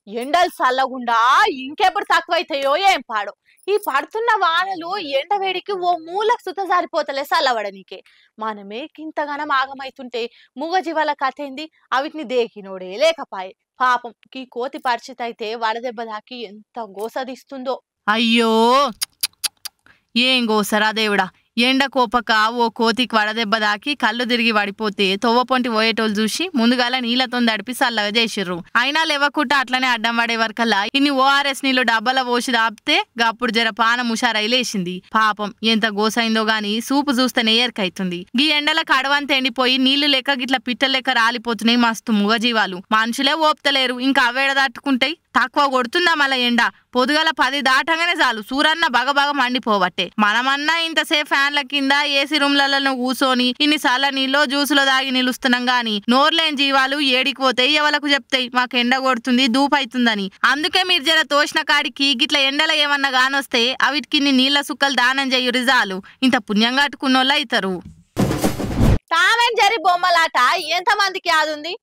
ఎండలు చల్లగుండా ఇంకెప్పుడు తక్కువైతాయో ఏం పాడో. ఈ పడుతున్న వానలు ఎండ వేడికి ఓ మూలకు సుత జారిపోతలే చల్లబడనీకే. మనమే గింతగనం ఆగమైతుంటే మూగజీవాల కథేంది? అవిటిని దేకినోడే లేకపాయే. పాపం ఈ కోతి పరిస్థితి అయితే వడదెబ్బ తాకి ఎంత గోసదిస్తుందో. అయ్యో ఏం గోసరా దేవుడా. ఎండ కోపక ఓ కోతికి వడదెబ్బ దాకి కళ్ళు తిరిగి పడిపోతే తొవ్వపొంటి పోయేటోళ్ళు చూసి ముందుగాల నీళ్లతో దడిపి సల్లగా చేసిర్రు. అయినా లేవకుండా అట్లనే అడ్డం పడే వరకల్లా ఇన్ని ఓఆర్ఎస్ నీళ్లు డబ్బాల పోసి దాపితే గప్పుడు జర పానం ఉషారై లేచింది. పాపం ఎంత గోసైందో గాని సూపు చూస్తేనే ఎరకైతుంది. గీ ఎండలకు అడవంత ఎండిపోయి నీళ్లు లెక్క గిట్ల పిట్టల లెక్క రాలిపోతున్నాయి మస్తు మూగజీవాలు. మనుషులే ఓపుతలేరు, ఇంకా అవేడ తట్టుకుంటాయి. తక్కువ కొడుతుందా మళ్ళా ఎండ? పొద్దుగాల 10 దాటంగానే చాలు సూరన్న బగబగ మండిపోవట్టే. మనమన్నా ఇంతసేపు ఫ్యాన్ల కింద ఏసీ రూమ్లలో కూసోని ఇన్నిసార్లు నీళ్ళు జ్యూసులో దాగి నిలుస్తున్నాం గాని నోర్లేని జీవాలు ఏడికి పోతాయి, ఎవలకు చెప్తాయి మాకు ఎండ కొడుతుంది దూపైతుందని. అందుకే మీరు జర తోసిన కాడికి గిట్ల ఎండల ఏమన్నా గానొస్తే అవిటికి నీళ్ల సుక్కలు దానం చెయ్యురి చాలు, ఇంత పుణ్యం కట్టుకున్నోళ్ళు అవుతారు. తామేం జరి బొమ్మలాట ఎంతమందికి యాదుంది?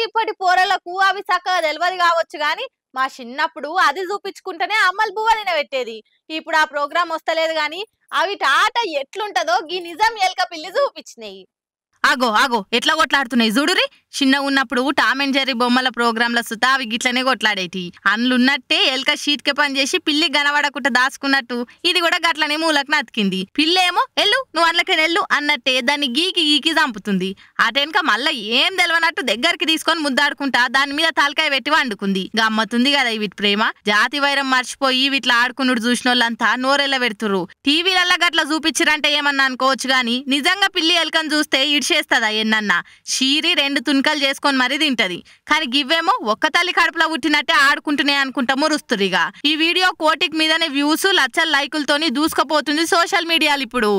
ఇప్పటి పోరలకు అవి చక్కగా తెలియదు కావచ్చు గాని మా చిన్నప్పుడు అది చూపించుకుంటేనే అమ్మలు బువ్వ తినబెట్టేది. ఇప్పుడు ఆ ప్రోగ్రాం వస్తలేదు గాని అవిటి ఆట ఎట్లుంటదో గీ నిజం ఎలక పిల్లి చూపించినాయి. ఆగో ఆగో ఎట్లా కొట్లాడుతున్నాయి చూడురి. చిన్న ఉన్నప్పుడు టామ్ అండ్ జెర్రీ బొమ్మల ప్రోగ్రాంల సుతా అవి గిట్లనే కొట్లాడేటి. అందులున్నట్టే ఎలక షీట్కే పని చేసి పిల్లి గనవడకుండా దాచుకున్నట్టు ఇది కూడా గట్లనే మూలకు నతికింది. పిల్లేమో ఎల్లు నువ్వు అందులోకి నెల్లు అన్నట్టే దాన్ని గీకి గీకి చంపుతుంది. అటెనక మళ్ళా ఏం తెలియనట్టు దగ్గరికి తీసుకొని ముద్దాడుకుంటా దాని మీద తలకాయ పెట్టి వండుకుంది. గమ్మతుంది కదా వీటి ప్రేమ. జాతి వైరం మర్చిపోయి వీటిలో ఆడుకున్నాడు చూసిన వాళ్ళంతా నోరెళ్ళ పెడుతుర్రు. టీవీలల్లా గట్ల చూపించారంటే ఏమన్నా అనుకోవచ్చు గాని నిజంగా పిల్లి ఎలకను చూస్తే ఇడిచేస్తుందా ఎన్నన్నా? షీరి 2 తునకలు చేసుకొని మరీ తింటది. కానీ గివ్వేమో ఒక్క తల్లి కడుపులో పుట్టినట్టే ఆడుకుంటున్నాయి అనుకుంటా మురుస్తురిగా. ఈ వీడియో కోటికి మీదనే వ్యూస్ లక్షల లైకులతోని దూసుకుపోతుంది సోషల్ మీడియాలు ఇప్పుడు.